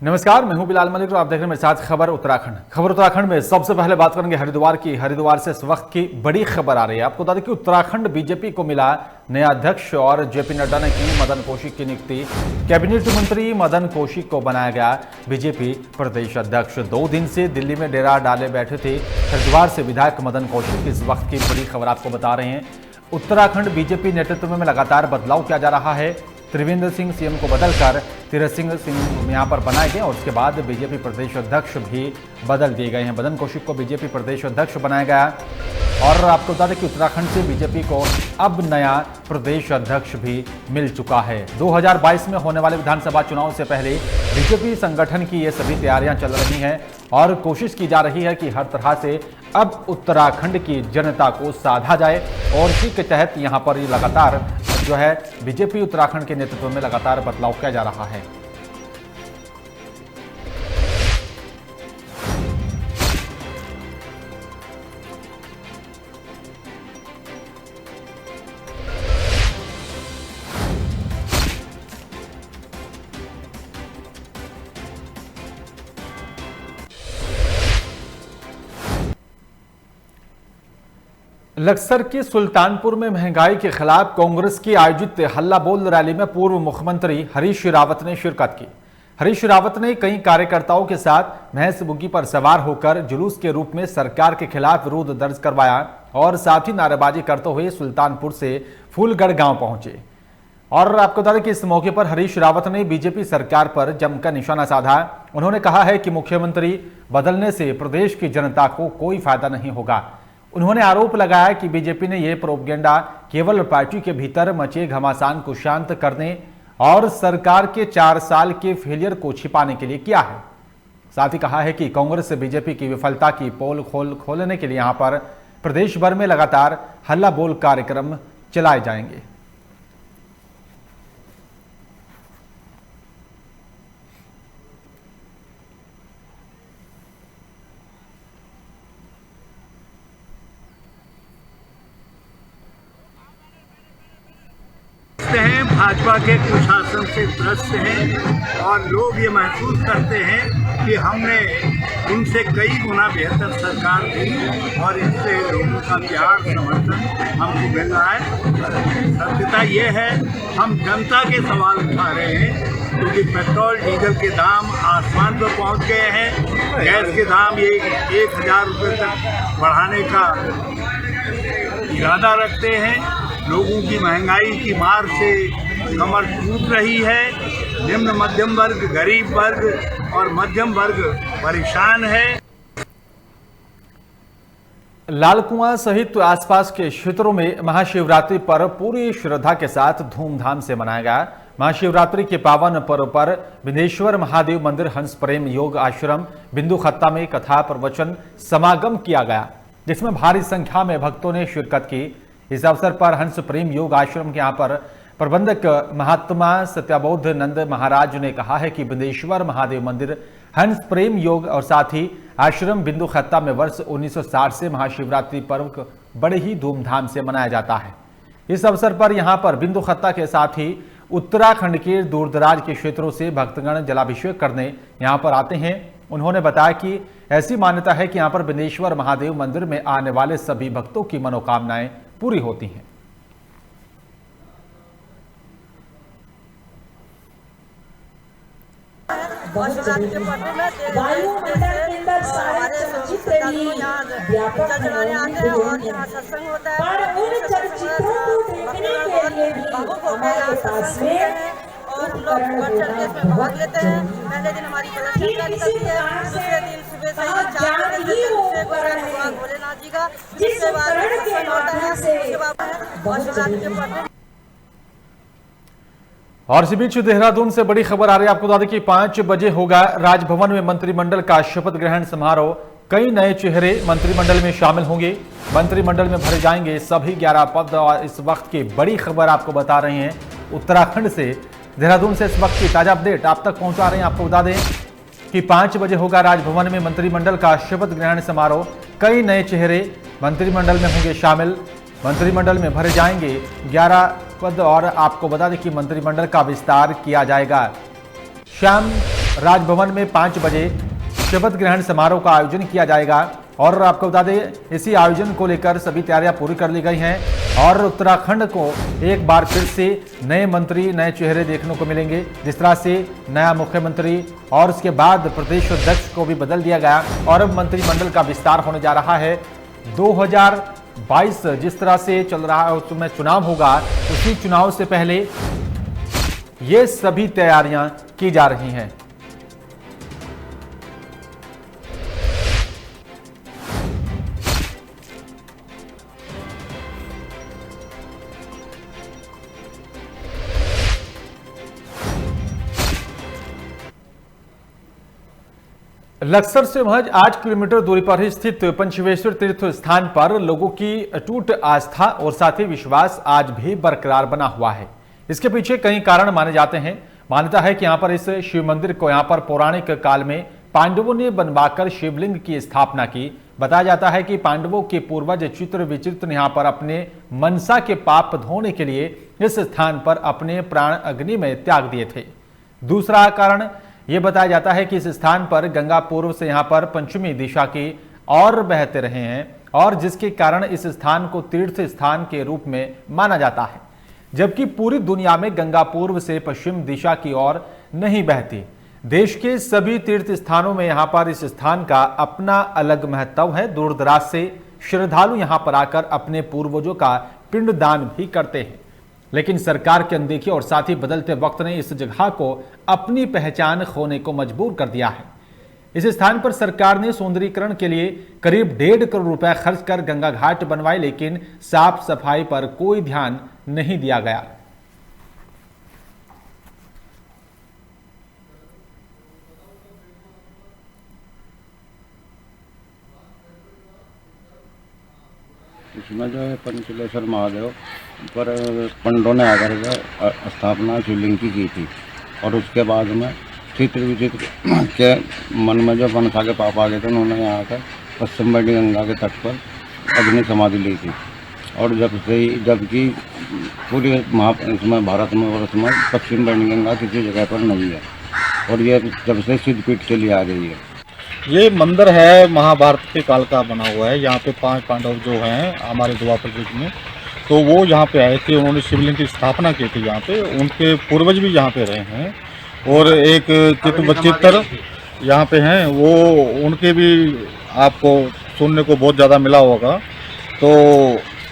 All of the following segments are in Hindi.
नमस्कार, मैं हूं बिलाल मलिक और आप देख रहे हैं मेरे साथ खबर उत्तराखंड में सबसे पहले बात करेंगे हरिद्वार की। हरिद्वार से इस वक्त की बड़ी खबर आ रही है। आपको बता दें कि उत्तराखंड बीजेपी को मिला नया अध्यक्ष और जेपी नड्डा ने की मदन कौशिक की नियुक्ति। कैबिनेट मंत्री मदन कौशिक को बनाया गया बीजेपी प्रदेश अध्यक्ष। 2 दिन से दिल्ली में डेरा डाले बैठे थे हरिद्वार से विधायक मदन कौशिक। इस वक्त की बड़ी खबर आपको बता रहे हैं। उत्तराखंड बीजेपी नेतृत्व में लगातार बदलाव किया जा रहा है। त्रिवेंद्र सिंह सीएम को बदलकर तीरथ सिंह यहां पर बनाए गए और उसके बाद बीजेपी प्रदेश अध्यक्ष भी बदल दिए गए हैं। मदन कौशिक को बीजेपी प्रदेश अध्यक्ष बनाया गया और आपको बता दें कि उत्तराखंड से बीजेपी को अब नया प्रदेश अध्यक्ष भी मिल चुका है। 2022 में होने वाले विधानसभा चुनाव से पहले बीजेपी संगठन की ये सभी तैयारियां चल रही हैं और कोशिश की जा रही है कि हर तरह से अब उत्तराखंड की जनता को साधा जाए और इसी के तहत यहां पर लगातार जो है बीजेपी उत्तराखंड के नेतृत्व में लगातार बदलाव किया जा रहा है। लक्सर के सुल्तानपुर में महंगाई के खिलाफ कांग्रेस की आयोजित हल्ला बोल रैली में पूर्व मुख्यमंत्री हरीश रावत ने शिरकत की। हरीश रावत ने कई कार्यकर्ताओं के साथ भैंस बुग्गी पर सवार होकर जुलूस के रूप में सरकार के खिलाफ विरोध दर्ज करवाया और साथ ही नारेबाजी करते हुए सुल्तानपुर से फूलगढ़ गांव पहुंचे। और आपको बता दें कि इस मौके पर हरीश रावत ने बीजेपी सरकार पर जमकर निशाना साधा। उन्होंने कहा है कि मुख्यमंत्री बदलने से प्रदेश की जनता को कोई फायदा नहीं होगा। उन्होंने आरोप लगाया कि बीजेपी ने यह प्रोपगेंडा केवल पार्टी के भीतर मचे घमासान को शांत करने और सरकार के 4 साल के फेलियर को छिपाने के लिए किया है। साथ ही कहा है कि कांग्रेस से बीजेपी की विफलता की पोल खोलने के लिए यहां पर प्रदेश भर में लगातार हल्ला बोल कार्यक्रम चलाए जाएंगे। भाजपा के कुशासन से त्रस्त हैं और लोग ये महसूस करते हैं कि हमने उनसे कई गुना बेहतर सरकार दी और इससे लोगों का प्यार समर्थन हमको मिल रहा है। सत्यता ये है, हम जनता के सवाल उठा रहे हैं क्योंकि पेट्रोल डीजल के दाम आसमान पर पहुंच गए हैं। गैस के दाम ये 1000 रुपये तक बढ़ाने का इरादा रखते हैं। लोगों की महंगाई की मार से कमर टूट रही है। निम्न मध्यम वर्ग, गरीब वर्ग और मध्यम वर्ग परेशान है। लालकुआं सहित आसपास के क्षेत्रों में महाशिवरात्रि पर्व पूरी श्रद्धा के साथ धूमधाम से मनाया गया। महाशिवरात्रि के पावन पर्व पर बिंदेश्वर महादेव मंदिर हंस प्रेम योग आश्रम बिंदु खत्ता में कथा प्रवचन समागम किया गया, जिसमें भारी संख्या में भक्तों ने शिरकत की। इस अवसर पर हंस प्रेम योग आश्रम के यहाँ पर प्रबंधक महात्मा सत्याबोध नंद महाराज ने कहा है कि बिंदेश्वर महादेव मंदिर हंस प्रेम योग और साथ ही आश्रम बिंदु खत्ता में वर्ष 1960 से महाशिवरात्रि पर्व बड़े ही धूमधाम से मनाया जाता है। इस अवसर पर यहाँ पर बिंदु खत्ता के साथ ही उत्तराखंड के दूरदराज के क्षेत्रों से भक्तगण जलाभिषेक करने यहाँ पर आते हैं। उन्होंने बताया कि ऐसी मान्यता है कि यहाँ पर बिंदेश्वर महादेव मंदिर में आने वाले सभी भक्तों की मनोकामनाएं पूरी होती हैं। सत्संग होता है और लोग बढ़ चढ़ के इसमें भाग लेते हैं। पहले दिन हमारी पदयात्रा निकलती है, दूसरे दिन सुबह से ही 4 बजे से भगवान भोलेनाथ जी का, उसके बाद सत्संग होता है, उसके बाद और शिवरात्रि के पर्व। और इसी बीच देहरादून से बड़ी खबर आ रही है। आपको बता दें कि 5 बजे होगा राजभवन में मंत्रिमंडल का शपथ ग्रहण समारोह। कई नए चेहरे मंत्रिमंडल में शामिल होंगे। मंत्रिमंडल में भरे जाएंगे सभी 11 पद। और इस वक्त की बड़ी खबर आपको बता रहे हैं उत्तराखंड से, देहरादून से इस वक्त की ताजा अपडेट आप तक पहुंचा रहे हैं। आपको बता दें कि 5 बजे होगा राजभवन में मंत्रिमंडल का शपथ ग्रहण समारोह। कई नए चेहरे मंत्रिमंडल में होंगे शामिल। मंत्रिमंडल में भरे जाएंगे 11 पद और आपको बता दें कि मंत्रिमंडल का विस्तार किया जाएगा। श्याम राजभवन में 5 बजे शपथ ग्रहण समारोह का आयोजन किया जाएगा। और आपको बता दें, इसी आयोजन को लेकर सभी तैयारियां पूरी कर ली गई हैं और उत्तराखंड को एक बार फिर से नए मंत्री, नए चेहरे देखने को मिलेंगे। जिस तरह से नया मुख्यमंत्री और उसके बाद प्रदेश अध्यक्ष को भी बदल दिया गया और अब मंत्रिमंडल का विस्तार होने जा रहा है। 2022 जिस तरह से चल रहा है उसमें चुनाव होगा, उसी चुनाव से पहले ये सभी तैयारियां की जा रही हैं। लक्सर से महज 8 किलोमीटर दूरी पर ही स्थित पंचवेश्वर तीर्थ स्थान पर लोगों की अटूट आस्था और साथ ही विश्वास आज भी बरकरार बना हुआ है। इसके पीछे कई कारण माने जाते हैं। मान्यता है कि यहाँ पर इस शिव मंदिर को यहाँ पर पौराणिक काल में पांडवों ने बनवाकर शिवलिंग की स्थापना की। बताया जाता है कि पांडवों के पूर्वज चित्र विचित्र ने यहाँ पर अपने मनसा के पाप धोने के लिए इस स्थान पर अपने प्राण अग्नि में त्याग दिए थे। दूसरा कारण यह बताया जाता है कि इस स्थान पर गंगा पूर्व से यहाँ पर पंचमी दिशा की ओर बहते रहे हैं और जिसके कारण इस स्थान को तीर्थ स्थान के रूप में माना जाता है, जबकि पूरी दुनिया में गंगा पूर्व से पश्चिम दिशा की ओर नहीं बहती। देश के सभी तीर्थ स्थानों में यहाँ पर इस स्थान का अपना अलग महत्व है। दूर दराज से श्रद्धालु यहाँ पर आकर अपने पूर्वजों का पिंडदान भी करते हैं, लेकिन सरकार की अनदेखी और साथ ही बदलते वक्त ने इस जगह को अपनी पहचान खोने को मजबूर कर दिया है। इस स्थान पर सरकार ने सौंदर्यीकरण के लिए करीब 1.5 करोड़ रुपए खर्च कर गंगा घाट बनवाए, लेकिन साफ सफाई पर कोई ध्यान नहीं दिया गया। इसमें जो है पंचलेश्वर महादेव पर पंडों ने आकर स्थापना शिवलिंग की थी और उसके बाद में चित्र विचित्र के मन में जो मनसा के पाप आ गए थे, उन्होंने यहाँ आकर पश्चिम बड़ी गंगा के तट पर अग्नि समाधि ली थी। और जबकि पूरी इसमें भारत में वर्ष में पश्चिम बड़ी गंगा किसी जगह पर नहीं है और ये जब से सिद्धपीठ चली आ रही है। ये मंदिर है महाभारत के काल का बना हुआ है। यहाँ पे 5 पांडव जो हैं हमारे द्वापर युग में, तो वो यहाँ पे आए थे, उन्होंने शिवलिंग की स्थापना की थी यहाँ पे। उनके पूर्वज भी यहाँ पे रहे हैं और एक चित्र यहाँ पे हैं, वो उनके भी आपको सुनने को बहुत ज़्यादा मिला होगा। तो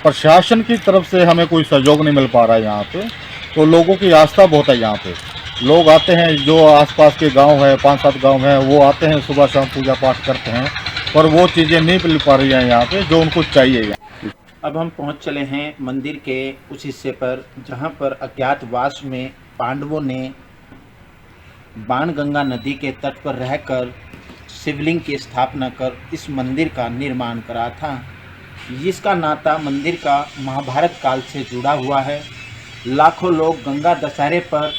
प्रशासन की तरफ से हमें कोई सहयोग नहीं मिल पा रहा है यहाँ पे, तो लोगों की आस्था बहुत है यहाँ पे। लोग आते हैं, जो आसपास के गांव है, 5-7 गांव हैं, वो आते हैं, सुबह शाम पूजा पाठ करते हैं, पर वो चीज़ें नहीं मिल पा रही हैं यहाँ पे जो उनको चाहिए। अब हम पहुँच चले हैं मंदिर के उस हिस्से पर जहाँ पर अज्ञातवास में पांडवों ने बाणगंगा नदी के तट पर रहकर शिवलिंग की स्थापना कर इस मंदिर का निर्माण करा था। जिसका नाता मंदिर का महाभारत काल से जुड़ा हुआ है। लाखों लोग गंगा दशहरे पर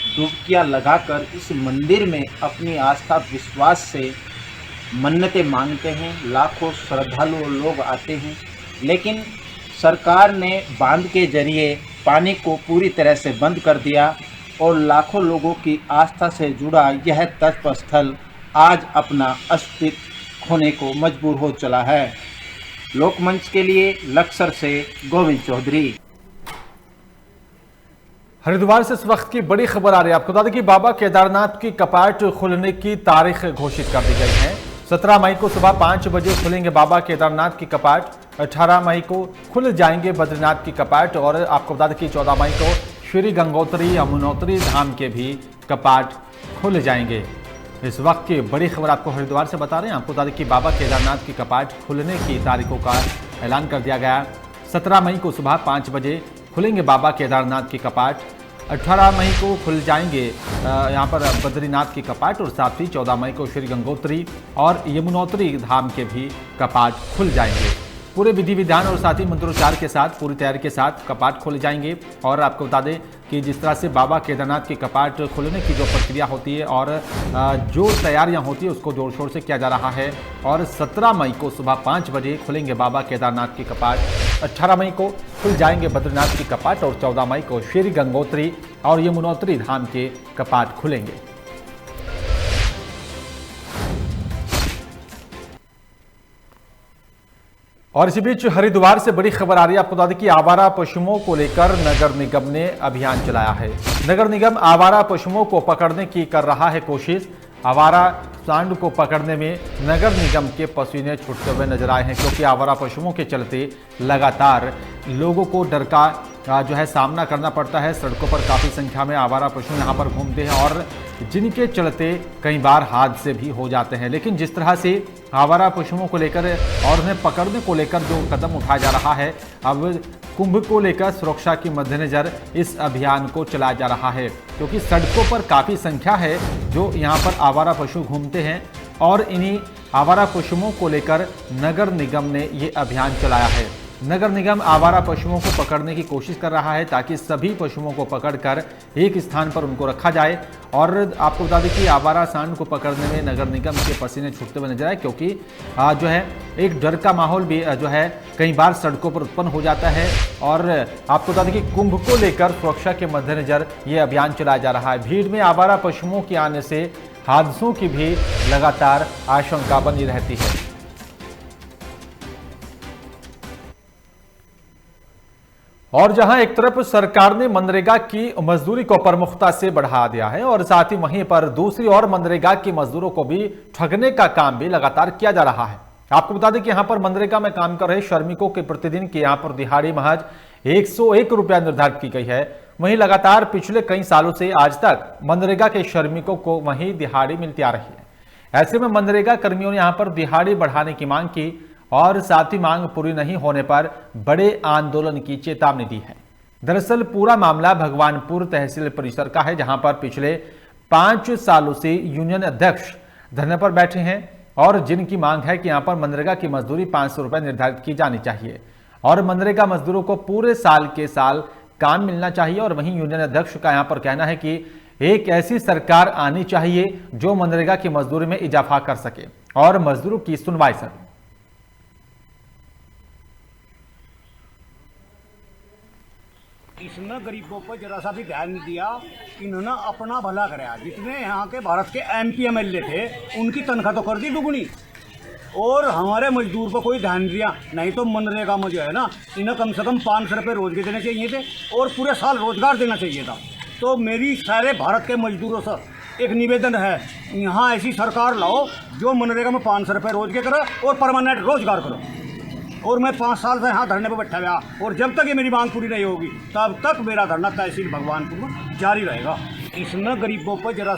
डुबकियां लगाकर इस मंदिर में अपनी आस्था विश्वास से मन्नतें मांगते हैं। लाखों श्रद्धालु लोग आते हैं, लेकिन सरकार ने बांध के जरिए पानी को पूरी तरह से बंद कर दिया और लाखों लोगों की आस्था से जुड़ा यह तप स्थल आज अपना अस्तित्व खोने को मजबूर हो चला है। लोकमंच के लिए लक्सर से गोविंद चौधरी। हरिद्वार से इस वक्त की बड़ी खबर आ रही है। आपको बता दें कि बाबा केदारनाथ की कपाट खुलने की तारीख घोषित कर दी गई है। 17 मई को सुबह 5 बजे खुलेंगे बाबा केदारनाथ की कपाट। 18 मई को खुल जाएंगे बद्रीनाथ की कपाट और आपको बता दें कि 14 मई को श्री गंगोत्री यमुनोत्री धाम के भी कपाट खुल जाएंगे। इस वक्त की बड़ी खबर आपको हरिद्वार से बता रहे हैं। आपको बता दें कि बाबा केदारनाथ की कपाट खुलने की तारीखों का ऐलान कर दिया गया। 17 मई को सुबह 5 बजे खुलेंगे बाबा केदारनाथ की कपाट। 18 मई को खुल जाएंगे यहाँ पर बद्रीनाथ की कपाट और साथ ही 14 मई को श्री गंगोत्री और यमुनोत्री धाम के भी कपाट खुल जाएंगे। पूरे विधि विधान और साथ ही मंत्रोच्चार के साथ पूरी तैयारी के साथ कपाट खोले जाएंगे। और आपको बता दें कि जिस तरह से बाबा केदारनाथ के कपाट खुलने की जो प्रक्रिया होती है और जो तैयारियां होती है उसको जोर शोर से किया जा रहा है। और 17 मई को सुबह 5 बजे खुलेंगे बाबा केदारनाथ की कपाट। 18 मई को खुल जाएंगे बद्रीनाथ की कपाट और 14 मई को श्री गंगोत्री और यमुनोत्री धाम के कपाट खुलेंगे। और इसी बीच हरिद्वार से बड़ी खबर आ रही है। आपको बता दें कि आवारा पशुओं को लेकर नगर निगम ने अभियान चलाया है। नगर निगम आवारा पशुओं को पकड़ने की कर रहा है कोशिश। आवारा सांड को पकड़ने में नगर निगम के पसीने छूटते हुए नजर आए हैं, क्योंकि आवारा पशुओं के चलते लगातार लोगों को डर का जो है सामना करना पड़ता है। सड़कों पर काफ़ी संख्या में आवारा पशु यहाँ पर घूमते हैं और जिनके चलते कई बार हादसे भी हो जाते हैं। लेकिन जिस तरह से आवारा पशुओं को लेकर और उन्हें पकड़ने को लेकर जो कदम उठाया जा रहा है, अब कुंभ को लेकर सुरक्षा के मद्देनजर इस अभियान को चलाया जा रहा है, क्योंकि सड़कों पर काफ़ी संख्या है जो यहाँ पर आवारा पशु घूमते हैं और इन्हीं आवारा पशुओं को लेकर नगर निगम ने ये अभियान चलाया है। नगर निगम आवारा पशुओं को पकड़ने की कोशिश कर रहा है ताकि सभी पशुओं को पकड़कर एक स्थान पर उनको रखा जाए। और आपको बता दें कि आवारा सांड को पकड़ने में नगर निगम के पसीने छूटते हुए नजर आए, क्योंकि जो है एक डर का माहौल भी जो है कई बार सड़कों पर उत्पन्न हो जाता है। और आपको बता दें कि कुंभ को लेकर सुरक्षा के मद्देनजर ये अभियान चलाया जा रहा है। भीड़ में आवारा पशुओं के आने से हादसों की भी लगातार आशंका बनी रहती है। और जहां एक तरफ सरकार ने मनरेगा की मजदूरी को प्रमुखता से बढ़ा दिया है और साथ ही वहीं पर दूसरी ओर मनरेगा की मजदूरों को भी ठगने का काम भी लगातार किया जा रहा है। आपको बता दें कि यहां पर मनरेगा में काम कर रहे श्रमिकों के प्रतिदिन की यहां पर दिहाड़ी महज 101 रुपया निर्धारित की गई है। वहीं लगातार पिछले कई सालों से आज तक मनरेगा के श्रमिकों को वही दिहाड़ी मिलती आ रही है। ऐसे में मनरेगा कर्मियों ने यहां पर दिहाड़ी बढ़ाने की मांग की और साथ ही मांग पूरी नहीं होने पर बड़े आंदोलन की चेतावनी दी है। दरअसल पूरा मामला भगवानपुर तहसील परिसर का है, जहां पर पिछले 5 सालों से यूनियन अध्यक्ष धरने पर बैठे हैं और जिनकी मांग है कि यहां पर मनरेगा की मजदूरी 500 रुपए निर्धारित की जानी चाहिए और मनरेगा मजदूरों को पूरे साल के साल काम मिलना चाहिए। और वहीं यूनियन अध्यक्ष का यहां पर कहना है कि एक ऐसी सरकार आनी चाहिए जो मनरेगा की मजदूरी में इजाफा कर सके और मजदूरों की सुनवाई सके। इसने गरीबों पर जरा सा भी ध्यान नहीं दिया। इन्होंने अपना भला कराया। जितने यहाँ के भारत के MP MLA थे उनकी तनख्वाह तो कर दी दुगुनी और हमारे मजदूर पर कोई ध्यान दिया नहीं। तो मनरेगा में जो है ना, इन्हें कम से कम 500 रुपये रोज के देने चाहिए थे और पूरे साल रोजगार देना चाहिए था। तो मेरी सारे भारत के मजदूरों से एक निवेदन है, यहाँ ऐसी सरकार लाओ जो मनरेगा में 500 रुपये रोज के करे और परमानेंट रोजगार करो। और मैं 5 साल से यहाँ धरने पर बैठा हुआ और जब तक ये मेरी मांग पूरी नहीं होगी तब तक मेरा धरना तहसील भगवानपुर में जारी रहेगा। इसने गरीबों पर जरा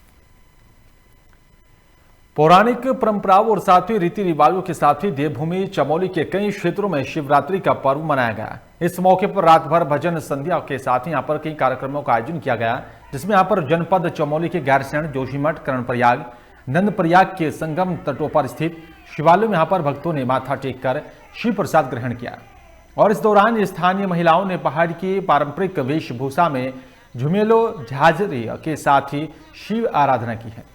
पौराणिक परंपराओं और साथ ही रीति रिवाजों के साथ ही देवभूमि चमोली के कई क्षेत्रों में शिवरात्रि का पर्व मनाया गया। इस मौके पर रात भर भजन संध्या के साथ ही यहाँ पर कई कार्यक्रमों का आयोजन किया गया, जिसमें यहाँ पर जनपद चमोली के गैरसैंण, जोशीमठ, कर्णप्रयाग, नंदप्रयाग के संगम तटों पर स्थित शिवालयों में यहाँ पर भक्तों ने माथा टेक कर शिव प्रसाद ग्रहण किया। और इस दौरान स्थानीय महिलाओं ने पहाड़ की पारंपरिक वेशभूषा में झुमेलो झांझरी के साथ ही शिव आराधना की है।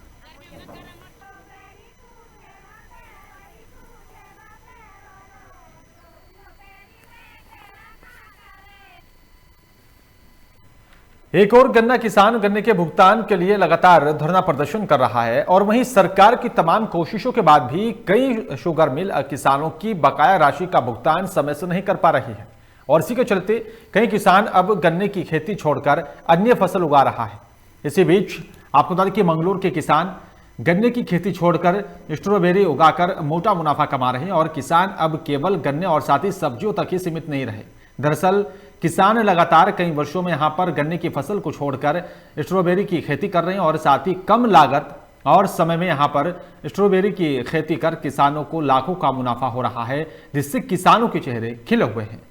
एक और गन्ना किसान गन्ने के भुगतान के लिए लगातार धरना प्रदर्शन कर रहा है और वहीं सरकार की तमाम कोशिशों के बाद भी कई शुगर मिल किसानों की बकाया राशि का भुगतान समय से नहीं कर पा रही है और इसी के चलते कई किसान अब गन्ने की खेती छोड़कर अन्य फसल उगा रहा है। इसी बीच आपको बता दें कि मंगलूर के किसान गन्ने की खेती छोड़कर स्ट्रॉबेरी उगाकर मोटा मुनाफा कमा रहे हैं और किसान अब केवल गन्ने और साथ ही सब्जियों तक ही सीमित नहीं रहे। दरअसल किसान लगातार कई वर्षों में यहां पर गन्ने की फसल को छोड़कर स्ट्रॉबेरी की खेती कर रहे हैं और साथ ही कम लागत और समय में यहां पर स्ट्रॉबेरी की खेती कर किसानों को लाखों का मुनाफा हो रहा है, जिससे किसानों के चेहरे खिले हुए हैं।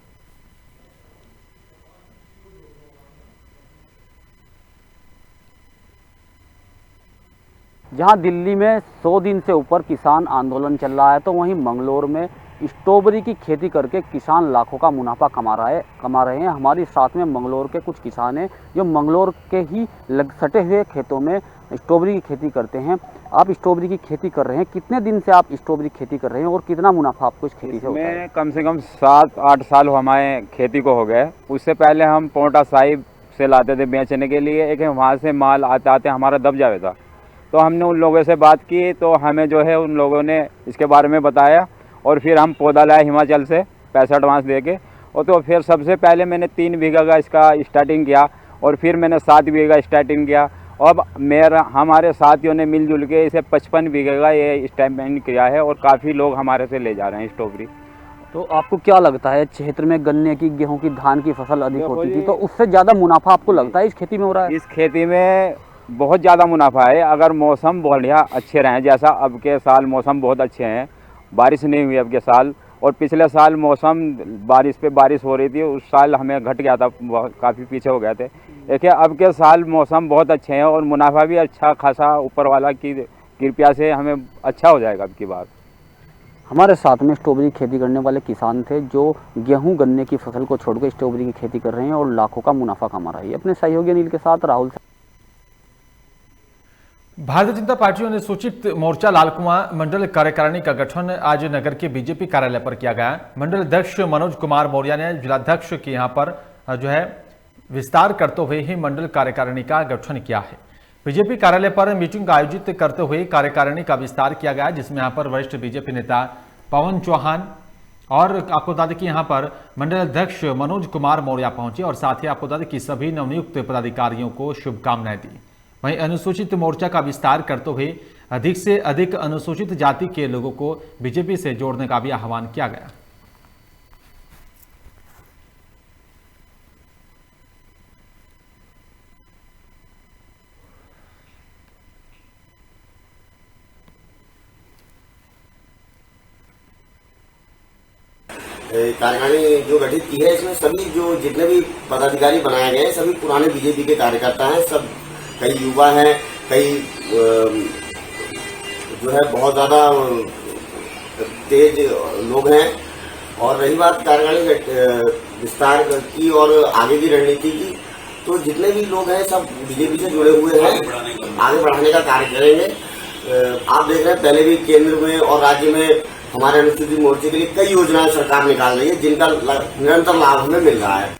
जहां दिल्ली में 100 दिन से ऊपर किसान आंदोलन चल रहा है, तो वहीं मंगलौर में स्ट्रॉबेरी की खेती करके किसान लाखों का मुनाफा कमा रहे हैं। हमारे साथ में मंगलौर के कुछ किसान हैं जो मंगलौर के ही सटे हुए खेतों में स्ट्रॉबेरी की खेती करते हैं। आप स्ट्रॉबेरी की खेती कर रहे हैं, कितने दिन से आप स्ट्रॉबेरी की खेती कर रहे हैं और कितना मुनाफा आपको इस खेती से होता है? कम से कम 7-8 साल हमारे खेती को हो गए। उससे पहले हम पोंटा साहिब से लाते थे बेचने के लिए, एक वहाँ से माल आते आते हमारा दब जावे था। तो हमने उन लोगों से बात की तो हमें जो है उन लोगों ने इसके बारे में बताया और फिर हम पौधा लाए हिमाचल से पैसा एडवांस दे के। और तो फिर सबसे पहले मैंने 3 बीघा का इसका स्टार्टिंग किया और फिर मैंने 7 बीघा स्टार्टिंग किया। अब हमारे साथियों ने मिलजुल के इसे 55 बीघे का ये स्टैम्पिंग किया है और काफ़ी लोग हमारे से ले जा रहे हैं स्ट्रॉबेरी। तो आपको क्या लगता है, क्षेत्र में गन्ने की, गेहूं की, धान की फसल अधिक होती थी, तो उससे ज़्यादा मुनाफा आपको लगता है इस खेती में हो रहा है? इस खेती में बहुत ज़्यादा मुनाफा है अगर मौसम बढ़िया अच्छे रहें। जैसा अब के साल मौसम बहुत अच्छे हैं, बारिश नहीं हुई अब के साल, और पिछले साल मौसम बारिश हो रही थी, उस साल हमें घट गया था, काफ़ी पीछे हो गए थे। देखिए अब के साल मौसम बहुत अच्छे हैं और मुनाफा भी अच्छा खासा ऊपर वाला की कृपया से हमें अच्छा हो जाएगा अब की बार। हमारे साथ में स्ट्रॉबेरी खेती करने वाले किसान थे जो गेहूं गन्ने की फसल को छोड़कर स्ट्रॉबेरी की खेती कर रहे हैं और लाखों का मुनाफा कमा रहे हैं। अपने सहयोगी अनिल के साथ राहुल। भारतीय जनता पार्टी अनुसूचित मोर्चा लालकुआं मंडल कार्यकारिणी का गठन आज नगर के बीजेपी कार्यालय पर किया गया। मंडल अध्यक्ष मनोज कुमार मौर्य ने जिलाध्यक्ष के यहाँ पर जो है विस्तार करते हुए ही मंडल कार्यकारिणी का गठन किया है। बीजेपी कार्यालय पर मीटिंग आयोजित करते हुए कार्यकारिणी का विस्तार किया गया, जिसमें यहाँ पर वरिष्ठ बीजेपी नेता पवन चौहान और आपको बता दें कि यहाँ पर मंडल अध्यक्ष मनोज कुमार मौर्य पहुंचे और साथ ही आपको बता दें कि सभी नवनियुक्त पदाधिकारियों को शुभकामनाएं दी। वहीं अनुसूचित मोर्चा का विस्तार करते हुए अधिक से अधिक अनुसूचित जाति के लोगों को बीजेपी से जोड़ने का भी आह्वान किया गया। कार्यकारिणी जो गठित की है, इसमें सभी जो जितने भी पदाधिकारी बनाए गए हैं सभी पुराने बीजेपी के कार्यकर्ता हैं। सब कई युवा हैं, कई जो है बहुत ज़्यादा तेज लोग हैं। और रही बात कार्यकारिणी विस्तार की और आगे की रणनीति की, तो जितने भी लोग हैं सब बीजेपी से जुड़े हुए हैं, आगे बढ़ाने का कार्य करेंगे। आप देख रहे हैं पहले भी केंद्र में और राज्य में हमारे अनुसूचित मोर्चे के लिए कई योजनाएं सरकार निकाल रही है, जिनका निरंतर लाभ हमें मिल रहा है।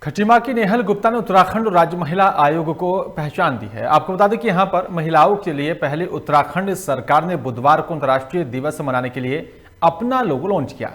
खटीमा की नेहल गुप्ता ने उत्तराखंड राज्य महिला आयोग को पहचान दी है। आपको बता दें कि यहां पर महिलाओं के लिए पहले उत्तराखंड सरकार ने बुधवार को अंतर्राष्ट्रीय दिवस मनाने के लिए अपना लोगो लॉन्च किया।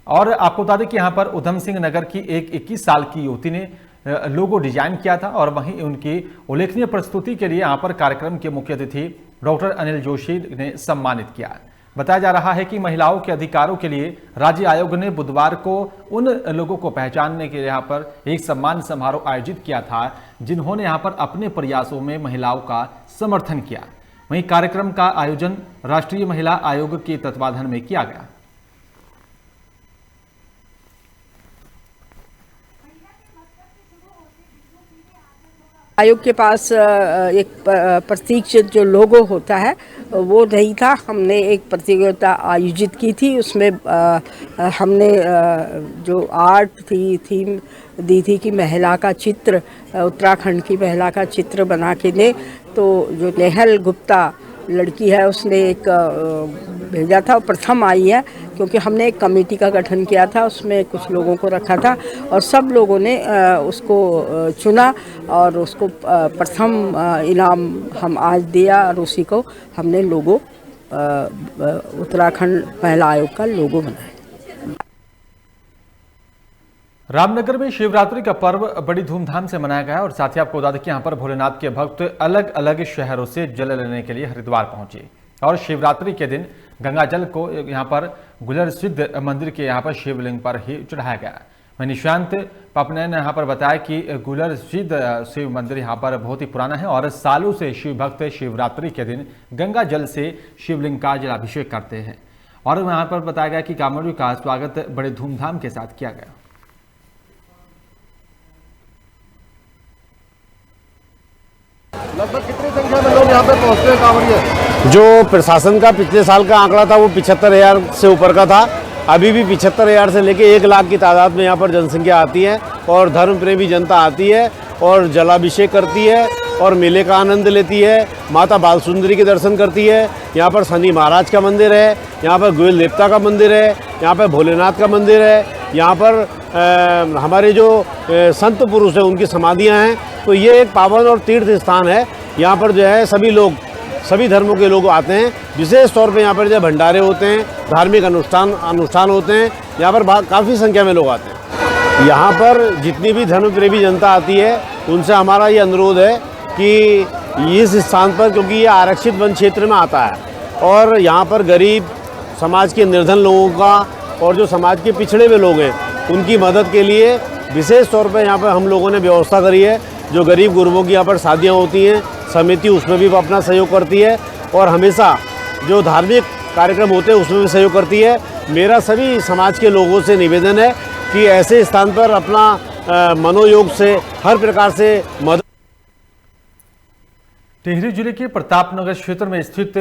और आपको बता दें कि यहां पर उधम सिंह नगर की एक 21 साल की युवती ने लोगो डिजाइन किया था और वहीं उनकी उल्लेखनीय प्रस्तुति के लिए यहां पर कार्यक्रम के मुख्य अतिथि डॉक्टर अनिल जोशी ने सम्मानित किया। बताया जा रहा है कि महिलाओं के अधिकारों के लिए राज्य आयोग ने बुधवार को उन लोगों को पहचानने के लिए यहाँ पर एक सम्मान समारोह आयोजित किया था जिन्होंने यहाँ पर अपने प्रयासों में महिलाओं का समर्थन किया। वहीं कार्यक्रम का आयोजन राष्ट्रीय महिला आयोग के तत्वाधान में किया गया। आयोग के पास एक प्रतीक जो लोगो होता है वो नहीं था। हमने एक प्रतियोगिता आयोजित की थी, उसमें हमने जो आर्ट थीम दी थी कि महिला का चित्र, उत्तराखंड की महिला का चित्र बना के दे। तो जो नेहल गुप्ता लड़की है उसने एक भेजा था, प्रथम आई है क्योंकि हमने एक कमेटी का गठन किया था, उसमें कुछ लोगों को रखा था और सब लोगों ने उसको चुना और उसको प्रथम इनाम हम आज दिया और उसी को हमने लोगो उत्तराखंड महिला आयोग का लोगो बनाया। रामनगर में शिवरात्रि का पर्व बड़ी धूमधाम से मनाया गया और साथ ही आपको बता दें कि यहाँ पर भोलेनाथ के भक्त अलग अलग शहरों से जल लेने के लिए हरिद्वार पहुंचे और शिवरात्रि के दिन गंगा जल को यहाँ पर गुलर सिद्ध मंदिर के यहाँ पर शिवलिंग पर ही चढ़ाया गया। वहीं निशांत पापने ने यहाँ पर बताया कि गुलर सिद्ध शिव मंदिर यहाँ पर बहुत ही पुराना है और सालों से शिव भक्त शिवरात्रि के दिन गंगा जल से शिवलिंग का जलाभिषेक करते हैं। और यहाँ पर बताया गया कि कांवड़ियों का स्वागत बड़े धूमधाम के साथ किया गया। लगभग कितनी संख्या में लोग यहाँ पे पहुँचते हैं कांवड़िए? जो प्रशासन का पिछले साल का आंकड़ा था वो 75,000 से ऊपर का था। अभी भी 75,000 से लेके 1 लाख की तादाद में यहाँ पर जनसंख्या आती है और धर्म प्रेमी जनता आती है और जलाभिषेक करती है और मेले का आनंद लेती है। माता बाल सुंदरी के दर्शन करती है। यहाँ पर शनि महाराज का मंदिर है, यहाँ पर गोयल देवता का मंदिर है, यहाँ पर भोलेनाथ का मंदिर है, यहाँ पर हमारे जो संत पुरुष हैं उनकी समाधियाँ हैं। तो ये एक पावन और तीर्थ स्थान है। यहाँ पर जो है सभी लोग सभी धर्मों के लोग आते हैं। विशेष तौर पे यहाँ पर जो भंडारे होते हैं, धार्मिक अनुष्ठान होते हैं, यहाँ पर काफ़ी संख्या में लोग आते हैं। यहाँ पर जितनी भी धर्म प्रेमी जनता आती है उनसे हमारा ये अनुरोध है कि इस स्थान पर, क्योंकि ये आरक्षित वन क्षेत्र में आता है और यहाँ पर गरीब समाज के निर्धन लोगों का और जो समाज के पिछड़े हुए लोग हैं उनकी मदद के लिए विशेष तौर पर यहाँ पर हम लोगों ने व्यवस्था करी है। जो गरीब गुरबों की यहाँ पर शादियाँ होती हैं, समिति उसमें भी अपना सहयोग करती है और हमेशा जो धार्मिक कार्यक्रम होते हैं उसमें भी सहयोग करती है। मेरा सभी समाज के लोगों से निवेदन है कि ऐसे स्थान पर अपना मनोयोग से हर प्रकार से मदद। टिहरी जिले के प्रतापनगर क्षेत्र में स्थित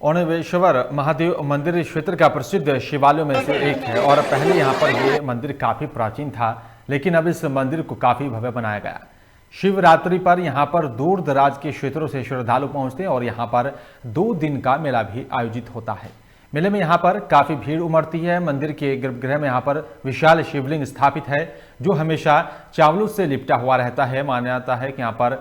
ओणवेश्वर महादेव मंदिर इस क्षेत्र का प्रसिद्ध शिवालयों में से एक है और पहले यहाँ पर ये मंदिर काफी प्राचीन था, लेकिन अब इस मंदिर को काफी भव्य बनाया गया। शिवरात्रि पर यहाँ पर दूर दराज के क्षेत्रों से श्रद्धालु पहुंचते हैं और यहाँ पर 2 दिन का मेला भी आयोजित होता है। मेले में यहाँ पर काफी भीड़ उमड़ती है। मंदिर के गर्भगृह में यहाँ पर विशाल शिवलिंग स्थापित है जो हमेशा चावलों से लिपटा हुआ रहता है। माना जाता है कि यहाँ पर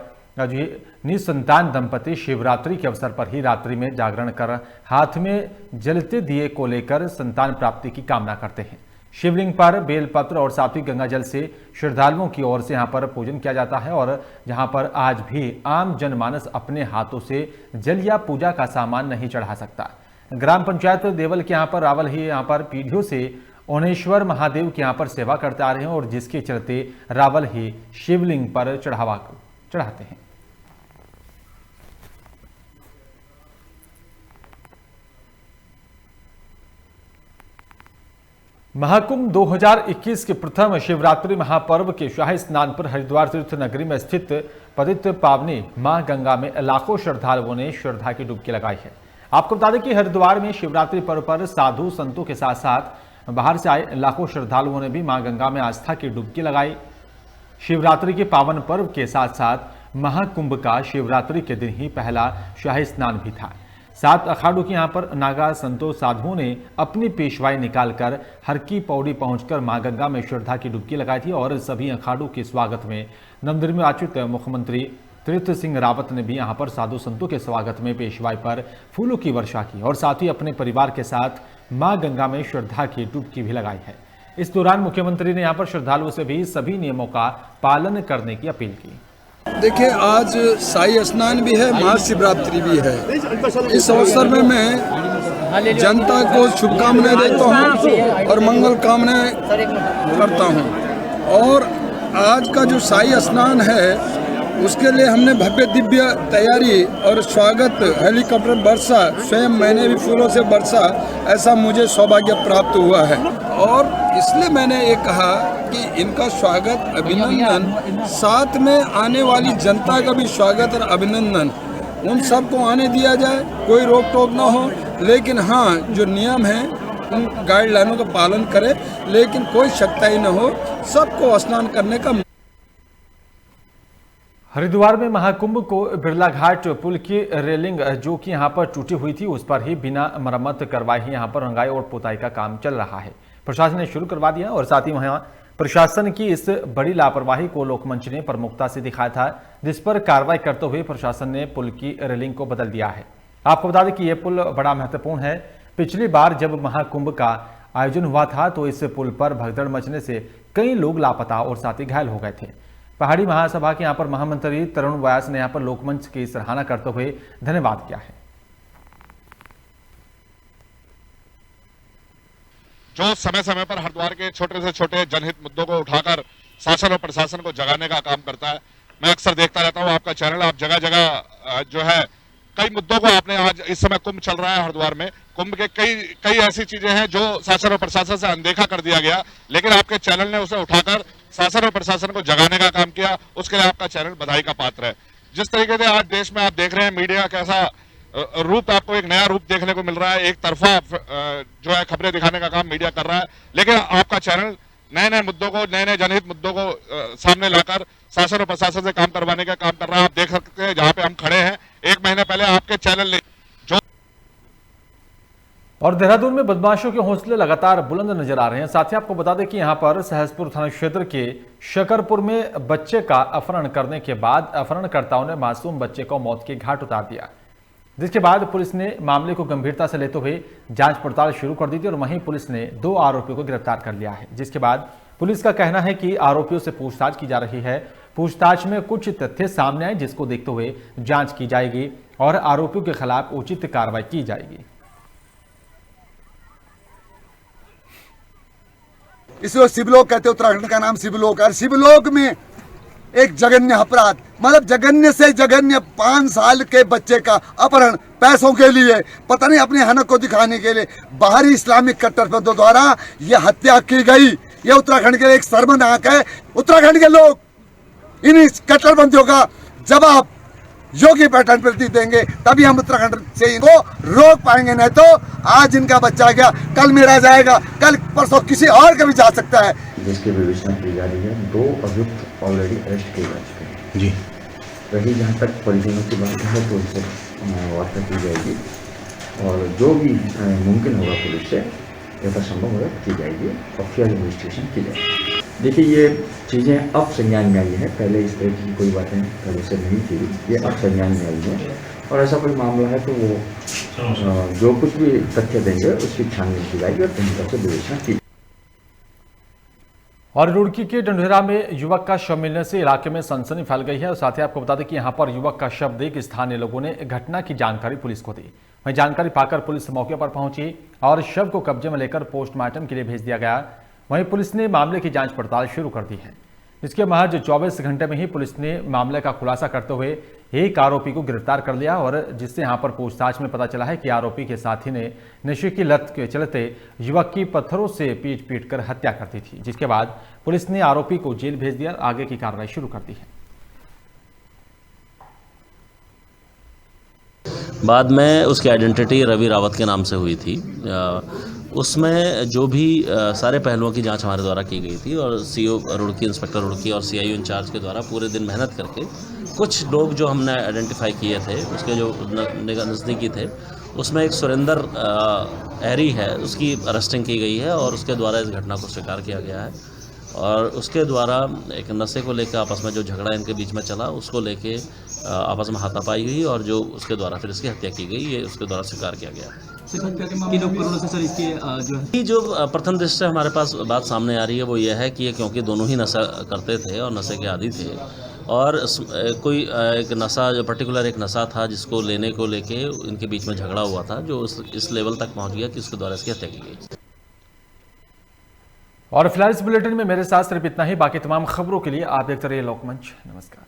निसंतान दंपति शिवरात्रि के अवसर पर ही रात्रि में जागरण कर हाथ में जलते दिए को लेकर संतान प्राप्ति की कामना करते हैं। शिवलिंग पर बेलपत्र और सात्विक गंगा जल से श्रद्धालुओं की ओर से यहाँ पर पूजन किया जाता है और जहाँ पर आज भी आम जनमानस अपने हाथों से जल या पूजा का सामान नहीं चढ़ा सकता। ग्राम पंचायत देवल के यहाँ पर रावल ही यहाँ पर पीढ़ियों से ओणेश्वर महादेव के यहाँ पर सेवा करते आ रहे हैं और जिसके चलते रावल ही शिवलिंग पर चढ़ाते हैं। महाकुंभ 2021 के प्रथम शिवरात्रि महापर्व के शाही स्नान पर हरिद्वार तीर्थ नगरी में स्थित पवित्र पावनी मां गंगा में लाखों श्रद्धालुओं ने श्रद्धा की डुबकी लगाई है। आपको बता दें कि हरिद्वार में शिवरात्रि पर्व पर साधु संतों के साथ साथ बाहर से आए लाखों श्रद्धालुओं ने भी मां गंगा में आस्था की डुबकी लगाई। शिवरात्रि के पावन पर्व के साथ साथ महाकुंभ का शिवरात्रि के दिन ही पहला शाही स्नान भी था। 7 अखाड़ों के यहाँ पर नागा संतों साधुओं ने अपनी पेशवाई निकालकर हर की पौड़ी पहुंचकर मां गंगा में श्रद्धा की डुबकी लगाई थी और सभी अखाड़ों के स्वागत में नवनिर्वाचित मुख्यमंत्री तीर्थ सिंह रावत ने भी यहाँ पर साधु संतों के स्वागत में पेशवाई पर फूलों की वर्षा की और साथ ही अपने परिवार के साथ मां गंगा में श्रद्धा की डुबकी भी लगाई है। इस दौरान मुख्यमंत्री ने यहाँ पर श्रद्धालुओं से भी सभी नियमों का पालन करने की अपील की। देखिए, आज शाही स्नान भी है, महाशिवरात्रि भी है। इस अवसर में मैं जनता को शुभकामनाएं देता हूं और मंगल कामनाएं करता हूं। और आज का जो शाही स्नान है उसके लिए हमने भव्य दिव्य तैयारी और स्वागत हेलीकॉप्टर वर्षा, स्वयं मैंने भी फूलों से वर्षा, ऐसा मुझे सौभाग्य प्राप्त हुआ है। और इसलिए मैंने ये कहा कि इनका स्वागत, अभिनंदन, साथ में आने वाली जनता का भी स्वागत और अभिनंदन, उन सबको आने दिया जाए, कोई रोक टोक ना हो। लेकिन हाँ, जो नियम है उन गाइडलाइनों का पालन करें, लेकिन कोई सख्ताई न हो, सबको स्नान करने का। हरिद्वार में महाकुंभ को बिरला घाट पुल की रेलिंग जो कि यहां पर टूटी हुई थी उस पर ही बिना मरम्मत करवाए ही यहां पर रंगाई और पुताई का काम चल रहा है। प्रशासन ने शुरू करवा दिया और साथ ही वहां प्रशासन की इस बड़ी लापरवाही को लोकमंच ने प्रमुखता से दिखाया था, जिस पर कार्रवाई करते हुए प्रशासन ने पुल की रेलिंग को बदल दिया है। आपको बता दें कि यह पुल बड़ा महत्वपूर्ण है। पिछली बार जब महाकुंभ का आयोजन हुआ था तो इस पुल पर भगदड़ मचने से कई लोग लापता और साथ ही घायल हो गए थे। पहाड़ी महासभा के यहाँ पर महामंत्री तरुण व्यास ने यहाँ पर लोकमंच की सराहना करते हुए धन्यवाद किया है। जो समय समय पर हरिद्वार के छोटे से छोटे जनहित मुद्दों को उठाकर शासन और प्रशासन को जगाने का काम करता है। मैं अक्सर देखता रहता हूँ आपका चैनल, आप जगह जगह जो है कई मुद्दों को आपने, आज इस समय कुंभ चल रहा है हरिद्वार में, कुंभ के कई ऐसी चीजें हैं जो शासन और प्रशासन से अनदेखा कर दिया गया, लेकिन आपके चैनल ने उसे उठाकर शासन और प्रशासन को जगाने का काम किया। उसके लिए आपका चैनल बधाई का पात्र है। जिस तरीके से आज देश में आप देख रहे हैं मीडिया कैसा रूप, आपको एक नया रूप देखने को मिल रहा है। एक तरफा जो है खबरें दिखाने का काम मीडिया कर रहा है, लेकिन आपका चैनल नए नए मुद्दों को, नए नए जनहित मुद्दों को सामने लाकर शासन और प्रशासन से काम करवाने का काम कर रहा है। आप देख सकते हैं जहां पे हम खड़े हैं, 1 महीने पहले आपके चैनल ने और देहरादून में बदमाशों के हौसले लगातार बुलंद नजर आ रहे हैं। साथ ही आपको बता दें कि यहां पर सहसपुर थाना क्षेत्र के शकरपुर में बच्चे का अपहरण करने के बाद अपहरणकर्ताओं ने मासूम बच्चे को मौत के घाट उतार दिया। जिसके बाद पुलिस ने मामले को गंभीरता से लेते हुए जांच पड़ताल शुरू कर दी थी और वहीं पुलिस ने 2 आरोपियों को गिरफ्तार कर लिया है। जिसके बाद पुलिस का कहना है कि आरोपियों से पूछताछ की जा रही है। पूछताछ में कुछ तथ्य सामने आए जिसको देखते हुए जांच की जाएगी और आरोपियों के खिलाफ उचित कार्रवाई की जाएगी। इसको शिवलोक कहते हैं, उत्तराखंड का नाम शिवलोक है। शिवलोक में एक जघन्य अपराध, मतलब जघन्य से जघन्य 5 साल के बच्चे का अपहरण पैसों के लिए, पता नहीं अपने हनक को दिखाने के लिए बाहरी इस्लामिक कट्टरपंथियों द्वारा यह हत्या की गई। यह उत्तराखंड के लिए एक शर्मनाक है। उत्तराखंड के लोग इन कट्टरपंथियों का जवाब योग्य पैटर्न पर देंगे, तभी हम उत्तराखंड से इनको रोक पाएंगे। नहीं तो आज इनका बच्चा गया, कल मेरा जाएगा, कल परसों किसी और का भी जा सकता है। जिसकी विवेचना की जा रही है। 2 अभियुक्त ऑलरेडी अरेस्ट किए जा चुके हैं जी। रही जहाँ तक परिजनों की बात है तो उनसे वार्ता की जाएगी और जो भी मुमकिन होगा पुलिस से यथासंभव होगा की जाएगी और फिर इन्वेस्टिगेशन की जाएगी। देखिए ये चीज़ें अब संज्ञान में आई है, पहले इस तरह की कोई बातें पहले से नहीं थी, ये अब संज्ञान में आई है और ऐसा कोई मामला है तो वो जो कुछ भी तथ्य देंगे उसकी छानबीन की जाएगी और गंभीरता से विवेचना की। और रुड़की के ढंढेरा में युवक का शव मिलने से इलाके में सनसनी फैल गई है और साथ ही आपको बता दें कि यहां पर युवक का शव देख स्थानीय लोगों ने घटना की जानकारी पुलिस को दी। वहीं जानकारी पाकर पुलिस मौके पर पहुंची और शव को कब्जे में लेकर पोस्टमार्टम के लिए भेज दिया गया। वहीं पुलिस ने मामले की जांच पड़ताल शुरू कर दी है। इसके महज 24 घंटे में ही पुलिस ने मामले का खुलासा करते हुए एक आरोपी को गिरफ्तार कर लिया और जिससे यहां पर पूछताछ में पता चला है कि आरोपी के साथी ने नशे की लत के चलते युवक की पत्थरों से पीट कर हत्या कर दी थी। जिसके बाद पुलिस ने आरोपी को जेल भेज दिया और आगे की कार्रवाई शुरू कर दी है। बाद में उसकी आइडेंटिटी रवि रावत के नाम से हुई थी। उसमें जो भी सारे पहलुओं की जांच हमारे द्वारा की गई थी और सीओ रुड़की, इंस्पेक्टर रुड़की और सीआईओ इंचार्ज के द्वारा पूरे दिन मेहनत करके कुछ लोग जो हमने आइडेंटिफाई किए थे उसके जो नज़दीकी थे उसमें एक सुरेंद्र एरी है, उसकी अरेस्टिंग की गई है और उसके द्वारा इस घटना को स्वीकार किया गया है और उसके द्वारा एक नशे को लेकर आपस में जो झगड़ा इनके बीच में चला उसको लेके आपस में हाथापाई हुई और जो उसके द्वारा फिर इसकी हत्या की गई, ये उसके द्वारा स्वीकार किया गया है। किन उपकरणों से सर इसकी जो प्रथम दृष्टि से हमारे पास बात सामने आ रही है वो ये है कि ये क्योंकि दोनों ही नशा करते थे और नशे के आदी थे और कोई एक नशा जो पर्टिकुलर एक नशा था जिसको लेने को लेके इनके बीच में झगड़ा हुआ था जो इस लेवल तक पहुंच गया कि उसके द्वारा इसकी हत्या की गई। और फिलहाल इस बुलेटिन में मेरे साथ सिर्फ इतना ही। बाकी तमाम खबरों के लिए आप देखते रहिए लोकमंच। नमस्कार।